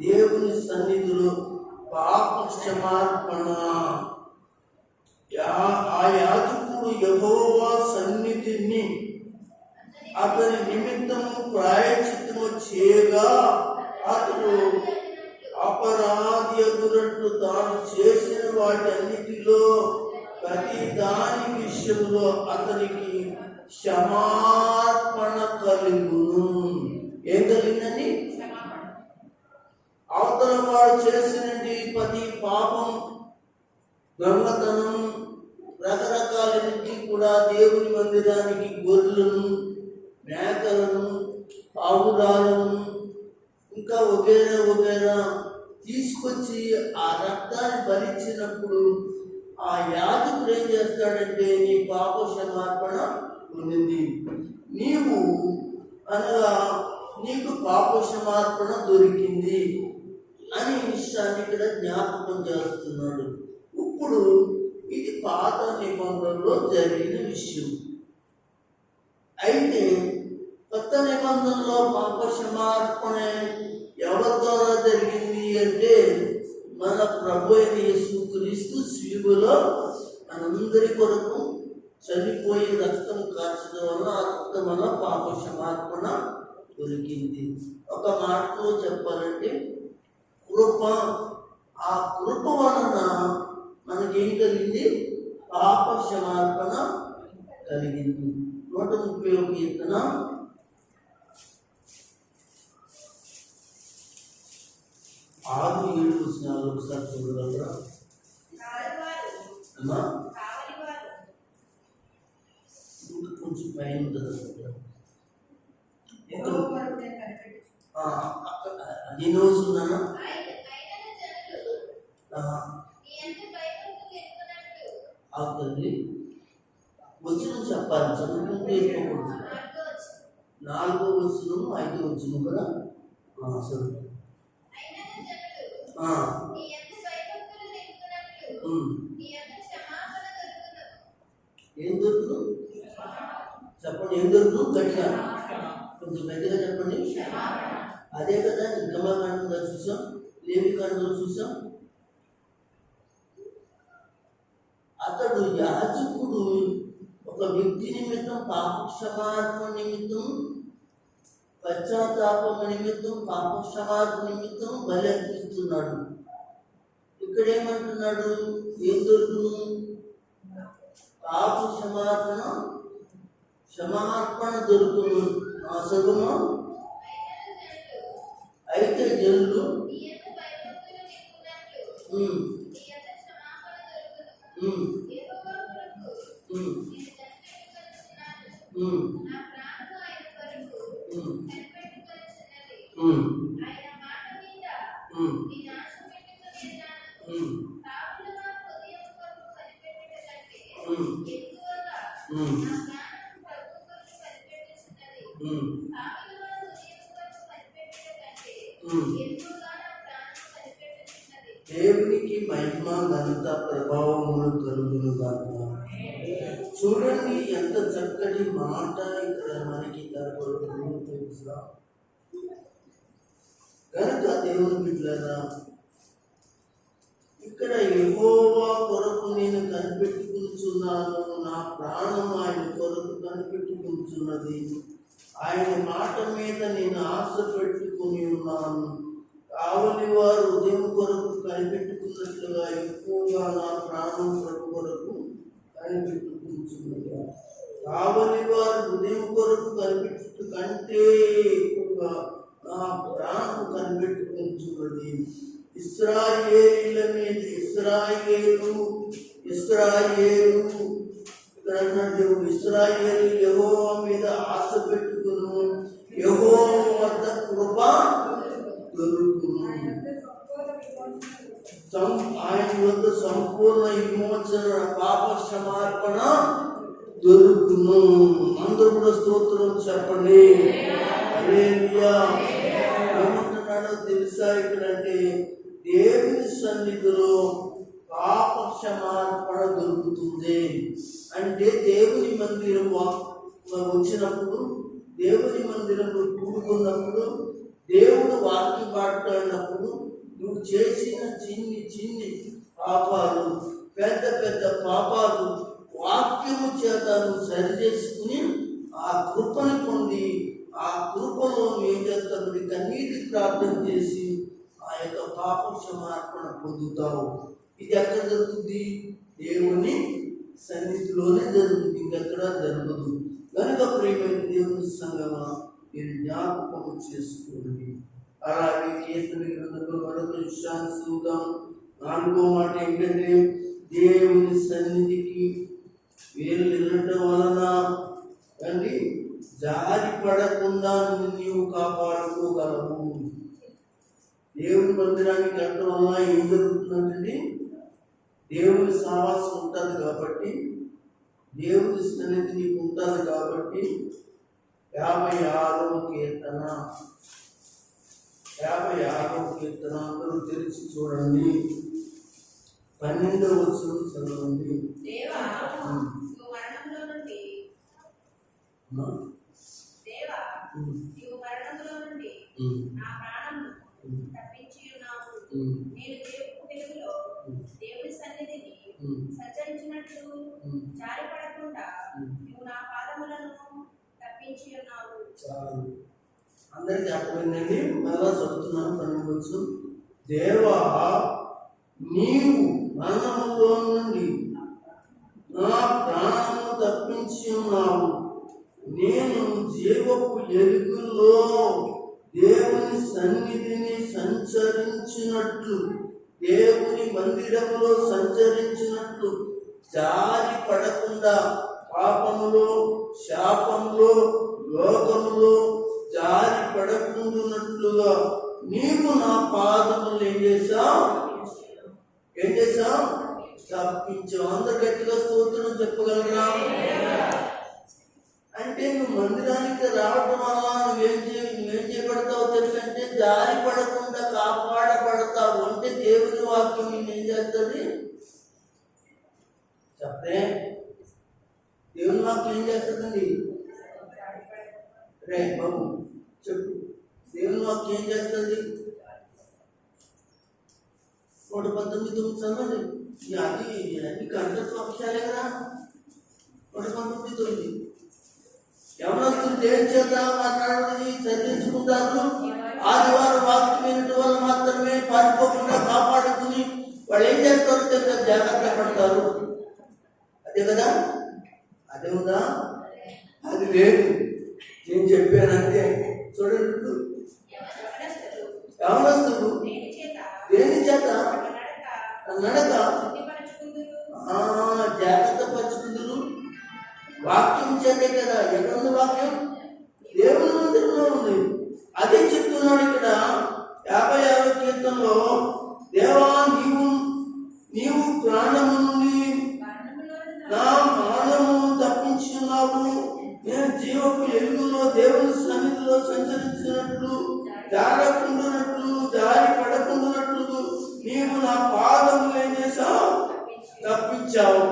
దేవుని సన్నిధిలో పాప క్షమాపణ. ఆ యాజకుడు యెహోవా సన్నిధిని అతని నిమిత్తము ప్రాయశ్చిత్తము చేయగా అతడు అపరాధి ఎదురట్టు తాను చేసిన వాటన్నిటిలో ప్రతి దాని విషయంలో అతనికి క్షమాపణ కలుగును. ఏం కలిగిందని? అవతల వాడు చేసినది ప్రతి పాపం, దొంగతనం, రకరకాలన్నింటినీ కూడా దేవుని మందిరానికి గొర్రెలను, మేకలను, పావురాలను ఇంకా వగేరా తీసుకొచ్చి ఆ రక్తాన్ని భరించినప్పుడు ఆ యాజకుడు ఏం చేస్తాడంటే నీ పాప క్షమాపణ పొందింది, నీవు అనగా నీకు పాప క్షమాపణ దొరికింది అని విషయాన్ని ఇక్కడ జ్ఞాపకం చేస్తున్నాడు. ఇప్పుడు ఇది పాత నిబంధనలో జరిగిన విషయం. అయితే కొత్త నిబంధనలో పాప క్షమాపణ ఎవరి ద్వారా జరిగింది అంటే మన ప్రభు అయిన యేసుక్రీస్తు శిలువలో మనందరి కొరకు చనిపోయి రక్తం కార్చడం వల్ల ఆ రక్తం వల్ల పాప క్షమాపణ దొరికింది. ఒక మాటలో చెప్పాలంటే కృప. ఆ కృప వలన మనకేం కలిగింది? పాప క్షమాపణ కలిగింది. 131 కీర్తన 6-7 వచనాలు ఒకసారి చూడగలరా అమ్మా? ఇంకా కొంచెం పైన ఉంటుంది అది వస్తున్నానా? అవుతుంది. వచనం చెప్పాలి, చదువుకుంటూ వెళ్ళిపోకూడదు. 4వ వచనం 5వ వచనం కదా. సరే ఏం దొరుకుతుంది చెప్పండి. ఏం దొరుకుతుంది? గట్టిగా కొంచెం గట్టిగా చెప్పండి. అదే కదా నిర్గమకాండంలో చూసాం, లేవికాండంలో చూసాం. అతడు యాజకుడు ఒక వ్యక్తి నిమిత్తం పాప క్షమాపణ నిమిత్తం, పశ్చాత్తాపం నిమిత్తం, పాప క్షమాపణ నిమిత్తం బలి అర్పిస్తున్నాడు. ఇక్కడ ఏమంటున్నాడు? ఏం దొరుకును? పాప క్షమాపణ దొరుకును. ఆ సర్వము జనులు ఉమ్, ఉమ్, ఉమ్, ఉమ్, ఉమ్, ఉమ్, ఉమ్, ఉమ్, ఉమ్, ఉమ్, ఉమ్, ఉమ్. దేవునికి మహిమ ఘనత ప్రభావములు కలుగునుగాక. చూడండి ఎంత చక్కటి మాట ఇక్కడ మనకి కనపడుతుందో తెలుసా? కనుక దేవుని బిడ్డలారా, ఇక్కడ యెహోవా కొరకు నేను కనిపెట్టుకుంటున్నాను, నా ప్రాణం ఆయన కొరకు కనిపెట్టుకుంటున్నది, ఆయన మాట మీద నేను ఆశ పెట్టుకుని ఉన్నాను. కావలి వారు ఉదయం కొరకు కనిపెట్టుకున్నట్లుగా ఎక్కువగా నా ప్రాణం ప్రభు కొరకు కనిపెట్టుకుంటున్నది. కావలి వారు ఉదయం కొరకు కనిపెట్టు కంటే ఎక్కువగా నా ప్రాణం కనిపెట్టుకుంటున్నది. ఇశ్రాయేలీయుల మీద ఇశ్రాయేలు ఇక్కడ అన్నట్టు ఇశ్రాయేలు యెహోవా మీద ఆశ పెట్టుకును, యెహోవా వద్ద కృప దొరుకును. ఆయన వద్ద సంపూర్ణ విమోచన పాప క్షమార్పణ దొరుకును. అందరూ కూడా స్తోత్రం చెప్పండి. హల్లెలూయా. ఏమంటున్నాడో తెలుసా? ఇక్కడంటే దేవుని సన్నిధిలో పాప క్షమార్పణ దొరుకుతుంది. అంటే దేవుని మందిరం వచ్చినప్పుడు, దేవుని మందిరంలో కూడుకున్నప్పుడు, దేవుడు వాక్యం మాట్లాడినప్పుడు నువ్వు చేసిన చిన్ని చిన్ని పాపాలు, పెద్ద పెద్ద పాపాలు వాక్యము చేత నువ్వు సరి చేసుకుని ఆ కృపను పొంది, ఆ కృపలో ఏం చేస్తావు? కన్నీటి ప్రార్థన చేసి ఆ యొక్క పాప క్షమార్పణ పొందుతావు. ఇది ఎక్కడ జరుగుతుంది? దేవుని సన్నిధిలోనే జరుగుతుంది, ఇంకెక్కడ జరగదు. కనుక ప్రియమైన దేవుని సంగమా, మీరు జ్ఞాపకం చేసుకోండి. అలాగే కీర్తన గ్రంథంలో మరొక విషయాన్ని చూద్దాం. 4వ మాట ఏంటంటే, దేవుని సన్నిధికి వీళ్ళు వెళ్ళటం వలన అండి జారి పడకుండా నీవు కాపాడుకోగలవు. దేవుని మందిరానికి వెళ్ళటం వల్ల ఏం జరుగుతుందంటే, దేవుని సహవాసం ఉంటుంది కాబట్టి, దేవుని సన్నిధి నీకు ఉంటుంది కాబట్టి 56వ కీర్తన అందరూ తెరిచి చూడండి. 12వ వచనం చదవండి. సంచరించినట్లు జారిపడకుండా నువ్వు నా పాదములను తప్పించి ఉన్నావు. అందరికి అర్థమైందండి. మళ్ళా చదువుతున్నాను. 12వ దేవా, నీవు మరణములో నుండి నా ప్రాణము తప్పించి ఉన్నావు. నేను జీవపు ఎలుగులో దేవుని సన్నిధిని సంచరించినట్లు, దేవుని మందిరములో సంచరించినట్లు జారి పడకుండా పాపములో, శాపములో, లోకములో జారి పడకుండానట్లుగా నీవు నా పాదములు ఏం చేశావు? తప్పించావు. అందరు గట్టిగా స్తోత్రం చెప్పగలరా? అంటే నువ్వు మందిరానికి రావడం వల్ల నువ్వేం చేయబడతావు తెలుసంటే, జారి పడకుండా కాపాడబడతావు. అంటే దేవుని వాక్యం ఏం చేస్తుంది చెప్పే? దేవుని వాక్యం ఏం చేస్తుందండి? రే బాబు చెప్పు, దేవుని వాక్యం ఏం చేస్తుంది? 119 చదవండి. అది అన్ని కంటత వాక్యాలే కదా. 119 ఎవరొస్తుంది దేని చేత మాట్లాడుతుంది చర్చించుకుంటారు. ఆదివారం వాక్యం వినటం వల్ల మాత్రమే పారిపోకుండా కాపాడుకుని వాళ్ళు ఏం చేస్తారో తెలుసా? జాగ్రత్త పడతారు. అదే కదా? అదే ఉందా? అది లేదు. నేను చెప్పానంటే చూడండి. ఎవరొస్తారు నడక జాగ్రత్త పరుచుకుందరు. వాక్యం చేతే కదా. ఎక్కడుంది వాక్యం? దేవుని మందిరంలో ఉంది. అదే చెప్తున్నాడు ఇక్కడ 56వ కీర్తనలో, దేవా నీవు ప్రాణము నుండి నా ప్రాణము తప్పించున్నావు. నేను జీవపు ఎలుగులో దేవుని సన్నిధిలో సంచరించినట్లు, జారకుండునట్లు, జారి పడకుండునట్లు నీవు నా పాదములు ఏం చేశావు? తప్పించావు.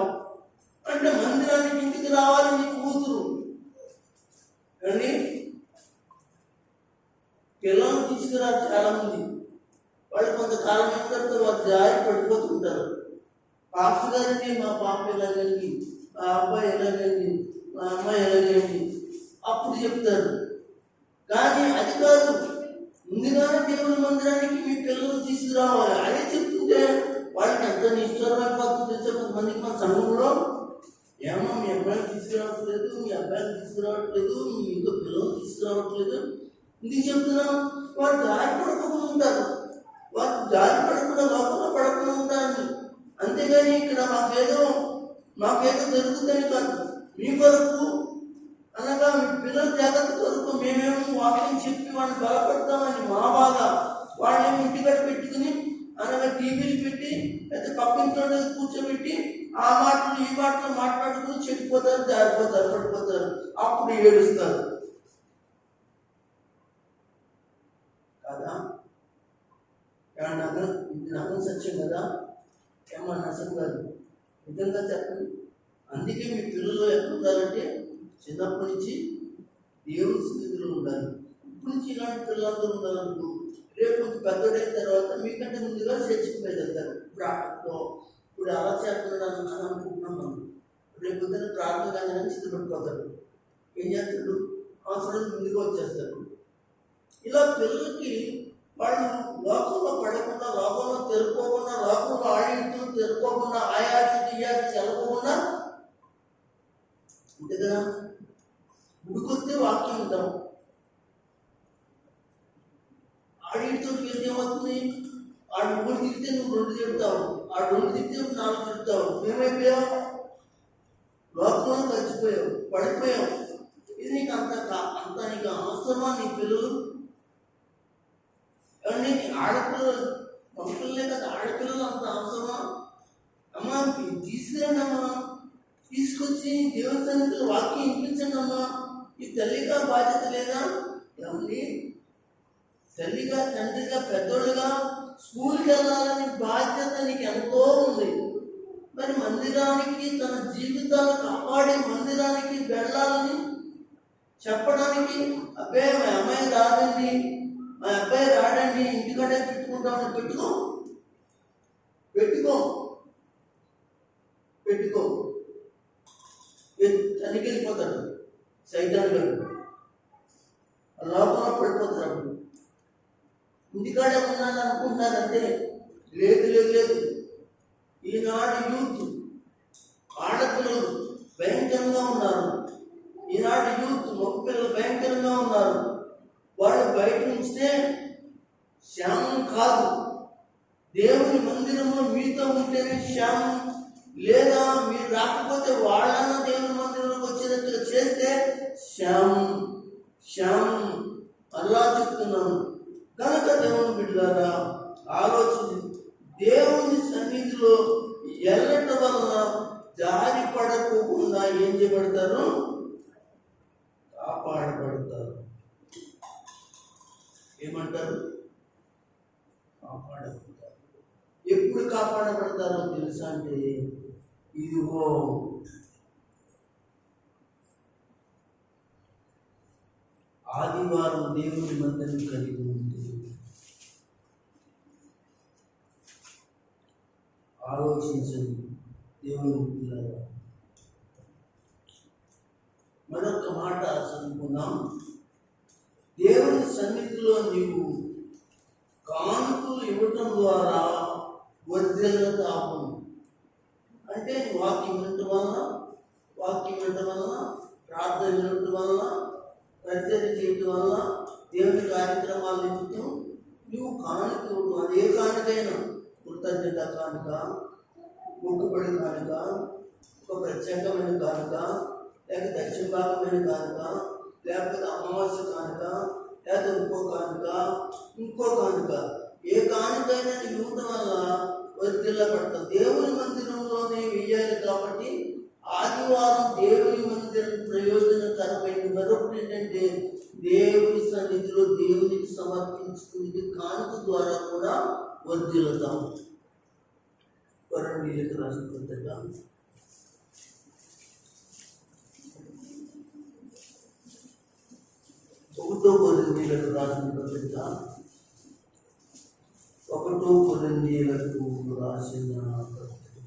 అంటే మందిరానికి ఇంటికి రావాలి నీ కూతురు, కానీ పిల్లలు తీసుకురారు చాలా మంది. వాళ్ళు కొంతకాలం అయిన తర్వాత వాళ్ళు జారి పడిపోతుంటారు. పాస్టర్ గారికి మా పాప ఎలాగండి, మా అబ్బాయి ఎలాగండి, మా అమ్మాయి ఎలాగండి అప్పుడు చెప్తారు. కానీ అది కాదు, ముందుగానే దేవుని మందిరానికి మీ పిల్లలు తీసుకురావాలి. అదే చెప్తుంటే వాళ్ళకి ఎంత నిష్ఠూరమైపోతుంది తెలిసే. కొంతమందికి మన సంఘంలో, ఏమో మీ అబ్బాయిని తీసుకురావట్లేదు, మీ అబ్బాయిని తీసుకురావట్లేదు, మీ ఇంట్లో పిల్లలు తీసుకురావట్లేదు, ఇది చెప్తున్నాం. వాడు జారి పడకుండా ఉంటారు, వాడు జారి పడకుండా లోపల పడకుండా ఉంటారని. అంతేగాని ఇక్కడ మాకేదో జరుగుతుందని కాదు, మీ కొరకు అనగా మీ పిల్లల జాగ్రత్త కొరకు మేమేమో వాక్యం చెప్పి వాడిని బలపడతామని మా బాధ. వాళ్ళేమో ఇంటికట్ట పెట్టుకుని అనగా టీవీలు పెట్టి అయితే పక్కింట్లో కూర్చోబెట్టి ఆ మాటలు ఈ మాటలు మాట్లాడుకుని చెడిపోతారు, జారిపోతారు, పడిపోతారు. అప్పుడు ఏడుస్తారు కదా. ఇది నగం సత్యం కదా. ఏమన్నా నష్టం కాదు, నిజంగా చెప్పండి. అందుకే మీ పిల్లలు ఎక్కడ ఉండాలంటే చిన్నప్పటి నుంచి దేవుని స్థితిలో ఉండాలి. ఇప్పటి నుంచి ఇలాంటి పిల్లలందరూ ఉండాలనుకో, రేపు కొంచెం పెద్దడైన తర్వాత మీకంటే ముందుగా చర్చిపోయేదారు. ఇప్పుడు అలా చేస్తున్నాడు అని అనుకుంటున్నాం మనం. రేపు పొద్దున్న ప్రార్థన కానీ సిద్ధపడిపోతాడు. ఏం చేస్తాడు? అవసరం ముందుగా వచ్చేస్తాడు. ఇలా పిల్లలకి వాళ్ళు లోకంలో పడకుండా, లోకంలో తెలుసుకోకుండా, లోకంలో ఆడితులు తెలుసుకోకుండా, ఆయాటి ఇయాటి తెలవకుండా అంతే కదా. గుడికొస్తే వాక్యం ఉంటాం, ఆడితో ఏమవుతుంది? ఆడు 3 తిరిగితే నువ్వు 2 తిడతావు, ఆ 2 తిరిగితే 4 తిడతావు. మేమైపోయావు, లోకంలో కలిసిపోయావు, పడిపోయావు. ఇది నీకు అంత నీకు అవసరమా? నీ పిల్లలు ఏమండి, ఆడపిల్లలు మగపిల్లలే కదా, ఆడపిల్లలు అంత అవసరమా? అమ్మా తీసుకురండి అమ్మా, తీసుకొచ్చి దేవుని సన్నిధిలో వాక్యం వినిపించండి అమ్మా. ఈ తల్లిగా బాధ్యత లేదా? ఏమండి, తల్లిగా, తండ్రిగా, పెద్దోళ్ళుగా స్కూల్కి వెళ్ళాలని బాధ్యత నీకు ఎంతో ఉంది. మరి మందిరానికి తన జీవితాన్ని కాపాడే మందిరానికి వెళ్ళాలని చెప్పడానికి, అబ్బాయి మా అమ్మాయి రాదండి, మా అబ్బాయి రాడండి, ఇంటికడే పెట్టుకుంటామని పెట్టుకో తనకి వెళ్ళిపోతాడు సైతాన్ గారు, లోపల పడిపోతాడు. ఇంటికాడే ఉన్నాను అనుకుంటున్నారంటే లేదు. ఈనాడు యూత్ ఆడపిల్లలు భయంకరంగా ఉన్నారు. ఈనాడు యూత్ మగపిల్లలు భయంకరంగా ఉన్నారు. వాళ్ళు బయట ఉంచితే శ్యామం కాదు. దేవుని మందిరంలో మీతో ఉంటేనే శ్యామం. లేదా మీరు రాకపోతే వాళ్ళన్నా దేవుని మందిరంలోకి వచ్చేటట్టుగా చేస్తే శ్యామం అలా చెప్తున్నాను. కనుక దేవుని బిడ్డలారా ఆలోచించి దేవుని సన్నిధిలో ఎల్లట వలన జారి పడకోకుండా ఏం చేయబడతారు? కాపాడబడతారు. ఏమంటారు? కాపాడబడతారు. ఎప్పుడు కాపాడబడతారో తెలుసా? అంటే ఇదిగో ఆదివారం దేవుని మందిరం కలిగి ఉంది. ఆలోచించండి దేవుని పిల్లలు. మరొక మాట చదువుకుందాం. దేవుని సన్నిధిలో నీవు కానుకలు ఇవ్వటం ద్వారా వర్ధిల్ల తాపం. అంటే వాక్యం వినటం వలన ప్రార్థన వినటం వలన పరిచర్య చేయటం వలన దేవుని కార్యక్రమాలు నిమిత్తం నువ్వు కానుక ఇవ్వటం. అది ఏ కానుకైనా కృతజ్ఞత కానుక, మొక్కుబడి కానుక, ఒక ప్రత్యేకమైన కానుక, లేక దక్షిణభాగమైన కానుక, లేకపోతే అమావాస్య కానుక, లేకపోతే ఇంకో కానుక ఏ కానుకైనా ఇవ్వటం వల్ల వర్ధిల్లబడతాం. దేవుని మందిరంలోనే వెయ్యాలి కాబట్టి ఆదివారం దేవుని మందిరం ప్రయోజనకరమైన మరొకటి ఏంటంటే దేవుని సన్నిధిలో దేవునికి సమర్పించుకునే కానుక ద్వారా కూడా వర్ధిల్లుతాం. కొరండీలకు రాసిన పత్రిక 1 కొరింథీయులకు రాసిన పత్రిక 1 కొరింథీయులకు రాసిన పత్రిక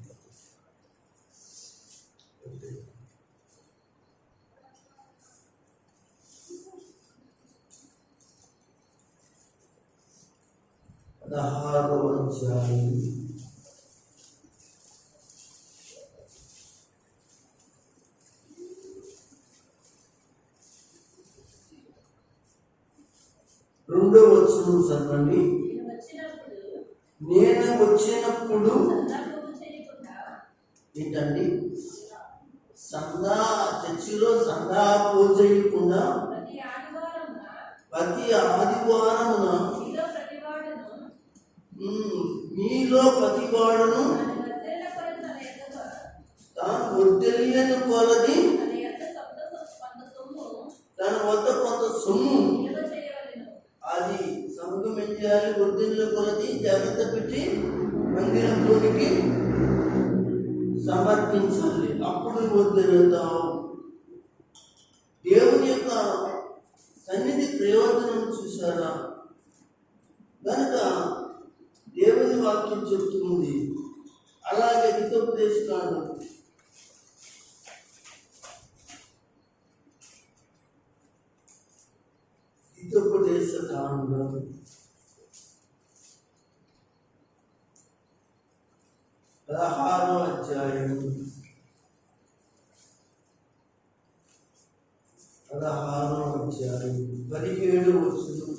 16వ అధ్యాయం 2వ వచనం చదవండి. నేను వచ్చినప్పుడు ఏంటండి చర్చిలో సందా పూజ చేయకుండా ప్రతి ఆదివారమున మీలో ప్రతివాడును తాను వర్ధిల్లిన కొలది తన వద్ద కొంత సొమ్ము అది సంఘం ఏం చేయాలి? వర్ధిల్లిన కొలది జాగ్రత్త పెట్టి మందిరంలోనికి సమర్పించాలి. అప్పుడు వర్ధిల్లుతావు. దేవుని యొక్క సన్నిధి ప్రయోజనం చూసారా? కనుక దేవుని వాక్యం చెప్తుంది. అలాగే హితోపదేశకాండం 16వ అధ్యాయం 17వ వచనం.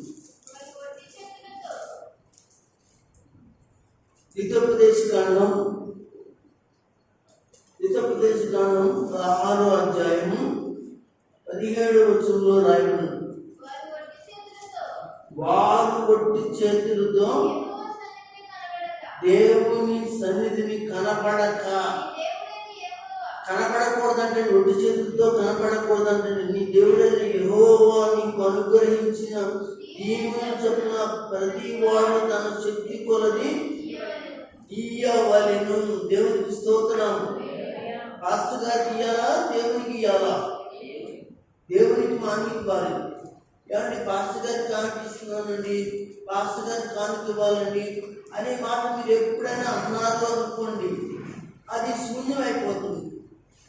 హితోపదేశకాండం 16వ అధ్యాయము 17వ వచనంలో రాయబడింది, వారు ఒట్టి చేతులతో దేవుని సన్నిధిని కనపడకూడదంటే, ఒట్టి చేతులతో కనపడకూడదంటే నీ దేవుడైన యెహోవా నీకు అనుగ్రహించిన దీవెన చొప్పున ప్రతి వాడు తన శక్తి కొలది ఇయ్యవలెను. దేవునికి స్తోత్రం. పాస్టర్ గారికి ఇయ్యాలా? దేవునికి ఇయ్యాలా? దేవునికి మానికి ఇవ్వాలి. ఏమండి పాస్టర్ గారికి కానుక ఇస్తున్నానండి, పాస్టర్ గారికి కానుక ఇవ్వాలండి అనే మాట మీరు ఎప్పుడైనా అన్నారు అనుకోండి, అది శూన్యమైపోతుంది.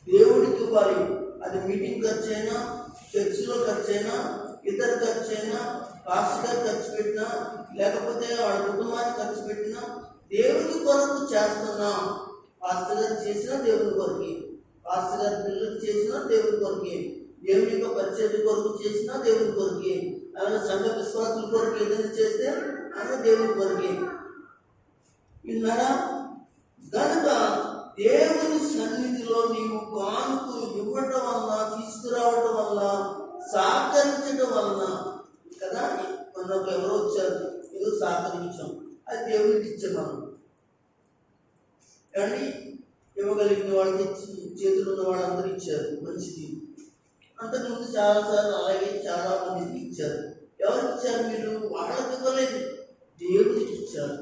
దేవుడికి ఇవ్వాలి. అది మీటింగ్ ఖర్చు అయినా, చర్చిలో ఖర్చు అయినా, ఇతర ఖర్చు అయినా, పాస్టర్ గారు ఖర్చు పెట్టినా, లేకపోతే వాళ్ళ కుటుంబానికి ఖర్చు పెట్టినా దేవుని కొరకు చేస్తున్నాం. పాస్టర్ గారు చేసినా దేవుని కొరకే, పాస్టర్ గారి పిల్లలకు చేసినా దేవుని కొరకే, దేవుని యొక్క పరిచర్య కొరకు చేసినా దేవుని కొరకే, అలాగే సంఘ విశ్వాసుల కొరకు ఏదైనా చేస్తే అలా దేవుని కొరకే. విన్నారా? కనుక దేవుని సన్నిధిలో నీవు కానుకలు ఇవ్వటం వల్ల, తీసుకురావటం వల్ల, సహకరించడం వలన కదా. మనకు ఎవరో వచ్చారు, ఏదో సహకరించాం, అది దేవునికి ఇచ్చాం. కానీ ఇవ్వగలిగిన వాళ్ళకి చేతులు ఉన్న వాళ్ళందరూ ఇచ్చారు, మంచిది. అంతకుముందు చాలాసార్లు అలాగే చాలా మందికి ఇచ్చారు. ఎవరికి ఇచ్చారు? మీరు వాళ్ళకి ఇవ్వలేదు, దేవునికి ఇచ్చారు.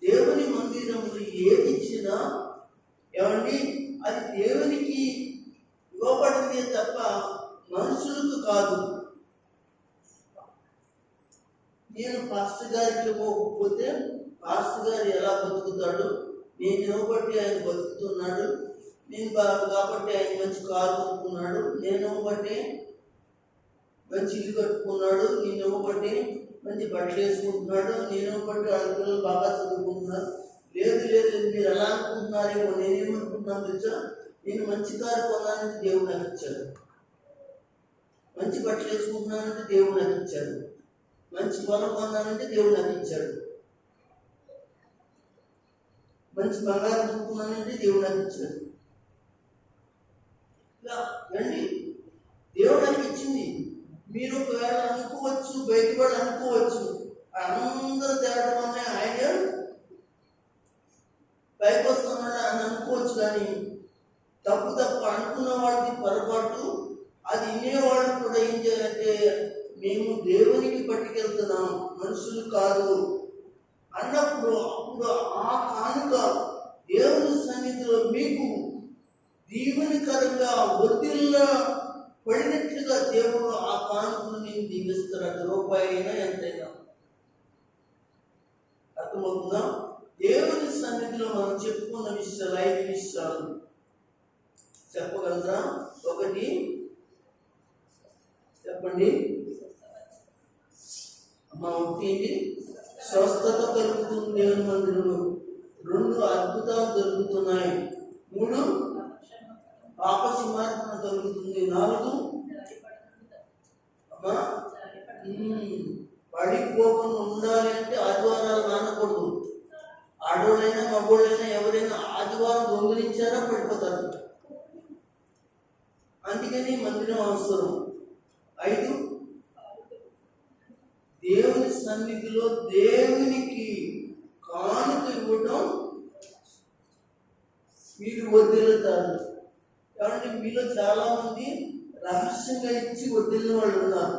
దేవుని మందిరంలో ఏది ఇచ్చినా ఏమండి అది దేవునికి ఇవ్వబడిందే తప్ప మనుషులకు కాదు. నేను పాస్టర్ గారికి ఇవ్వకపోతే పాస్టర్ గారు ఎలా బతుకుతాడు? నేను ఇవ్వబట్టి ఆయన బతుకుతున్నాడు, నేను కాబట్టి ఆయన మంచి కారు కొనుక్కున్నాడు, నేను ఇవ్వబట్టి మంచి ఇల్లు కట్టుకున్నాడు, నేను ఇవ్వబట్టి మంచి బట్టలు వేసుకుంటున్నాడు, నేను ఇవ్వబట్టి వాళ్ళ పిల్లలు బాగా చదువుకుంటున్నారు. లేదు లేదు, మీరు ఎలా అనుకుంటున్నారేమో, నేనేమనుకుంటున్నాను తెలుసా? నేను మంచి కారు కొన్నానంటే దేవుడు నాకు ఇచ్చాడు, మంచి బట్టలు వేసుకుంటున్నానంటే దేవుడు నాకు ఇచ్చాడు, మంచి పొలం కొన్నానంటే దేవుడు నాకు ఇచ్చాడు. మంచి బంగారం కొనుక్కున్నానంటే దేవుడు నాకు ఇచ్చాడు. ఇలా రండి, దేవుడు నాకు ఇచ్చింది. మీరు ఒకవేళ అనుకోవచ్చు, బయట వాళ్ళు అనుకోవచ్చు, అందరూ తేవడం వల్లే ఆయన పైకి వస్తున్నాడు అని అనుకోవచ్చు. కానీ తప్పు అనుకున్న వాళ్ళకి పొరపాటు. అది వినేవాళ్ళు కూడా ఏం చేయాలంటే, మేము దేవునికి పట్టుకెళ్తున్నాం, మనుషులు కాదు అన్నప్పుడు అప్పుడు ఆ కానుక దేవుని సన్నిధిలో మీకు దీవెనకరంగా వర్ధిల్ల పడినట్లుగా దేవుడు ఆ కానుకను నేను దీవిస్తాడు. అది రూపాయి అయినా ఎంతైనా. అర్థమవుతుందా? దేవుని సన్నిధిలో మనం చెప్పుకున్న విషయాలు 5 విషయాలు చెప్పగలరా? 1 చెప్పండి అమ్మా. 1 స్వస్థత కలుగుతుంది దేవుని మందిరంలో. 2 అద్భుతాలు జరుగుతున్నాయి. 3 పాపక్షమాపణ కలుగుతుంది. 4 అమ్మా పడిపోకుండా ఉండాలి అంటే ఆదివారాలు నానకూడదు. ఆడోళ్ళైనా మగోళ్ళైనా ఎవరైనా ఆదివారం దొంగిలించారా పడిపోతారు. అందుకని మందిరం అవసరం. 5 దేవుని సన్నిధిలో దేవునికి కానుక ఇవ్వడం మీరు వదిలుతారు. కాబట్టి మీలో చాలా మంది రహస్యంగా ఇచ్చి వదిలిన వాళ్ళు ఉన్నారు.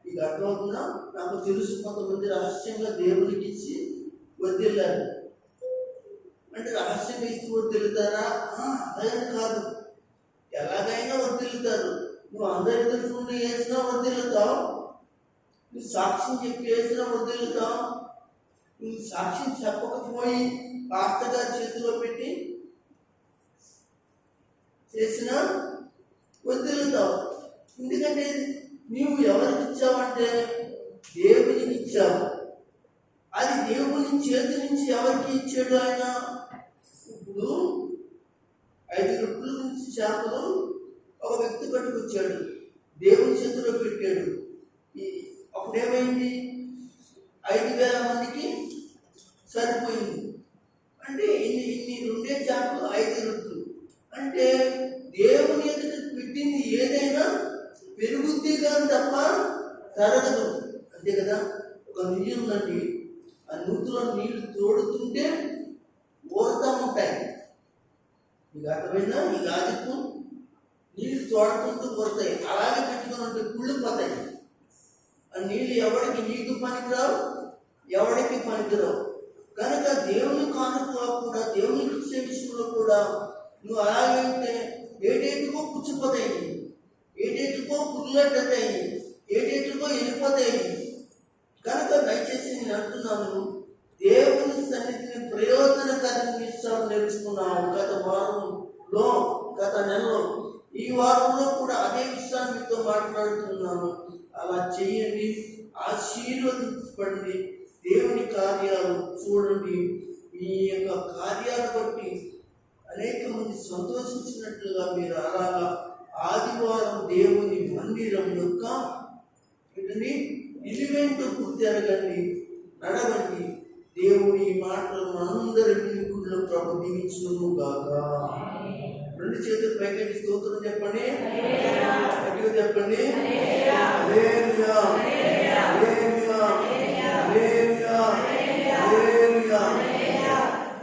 మీకు అర్థమవుతుందా? నాకు తెలుసు, కొంతమంది రహస్యంగా దేవునికి ఇచ్చి వదిలారు. అంటే రహస్యంగా ఇచ్చి వదిలుతారా? అదే కాదు, ఎలాగైనా వదిలుతారు. నువ్వు అందరి ఎదుర్కొంటూ వేసినా వదిలుతావు, నువ్వు సాక్ష్యం చెప్పి వేసినా వదిలుతావు, నువ్వు సాక్ష్యం చెప్పకపోయి పాస్టర్ గారి చేతిలో పెట్టి చేసినా వదిలుతావు. ఎందుకంటే నీవు ఎవరికి ఇచ్చావంటే దేవునికి ఇచ్చావు. అది దేవుని చేతి నుంచి ఎవరికి ఇచ్చాడు ఆయన? ఇప్పుడు 5 రొట్టెల నుంచి చేపలు ఒక వ్యక్తి పట్టుకొచ్చాడు, దేవుని చేతిలో పెట్టాడు. అప్పుడేమైంది? 5,000 మందికి సరిపోయింది. అంటే ఇన్ని 2 చేపలు 5 రొట్టెలు. అంటే దేవుని ఎదుట పెట్టింది ఏదైనా పెరుగుద్ది కానీ తప్ప తరగదు. అంతే కదా? ఒక నుయ్యి ఉందండి, ఆ నూతిలో నీళ్లు తోడుతుంటే ఊరుతూ ఉంటాయి. మీకు అర్థమైందా? ఈ గాజుకు నీళ్లు తోడుతుంటూ ఊరుతాయి. అలాగే పెట్టుకుని ఉంటే కుళ్ళిపోతాయి. ఆ నీళ్ళు ఎవరికి నీకు పనికిరావు, ఎవరికి పనికిరావు. కనుక దేవుని కానుకలో కూడా, దేవునికి ఇచ్చే విషయంలో కూడా నువ్వు అలాగే ఉంటే ఏటేటికో పుచ్చిపోతాయి, ఏటేటికో పుల్లెట్టతాయి, ఏటేటికో వెళ్ళిపోతాయి. కనుక దయచేసి నేను అంటున్నాను, దేవుని సన్నిధిని ప్రయోజనకరమైన విషయాలు నేర్చుకున్నాము గత వారంలో, గత నెలలో. ఈ వారంలో కూడా అదే విషయాన్ని మీతో మాట్లాడుతున్నాను. అలా చేయండి, ఆశీర్వదించబడి దేవుని కార్యాలు చూడండి. మీ యొక్క కార్యాలు బట్టి అనేక మంది సంతోషించినట్లుగా మీరు అలాగా ఆదివారం దేవుని మందిరం యొక్క నిలువెంటూ గుర్తెరగండి, నడవండి. దేవుని మాటలు మనందరి వినికుల్లో ప్రభు దీవించును గాక. 2 చేతులు పైకెత్తి స్తోత్రం చెప్పండి, గట్టిగా చెప్పండి.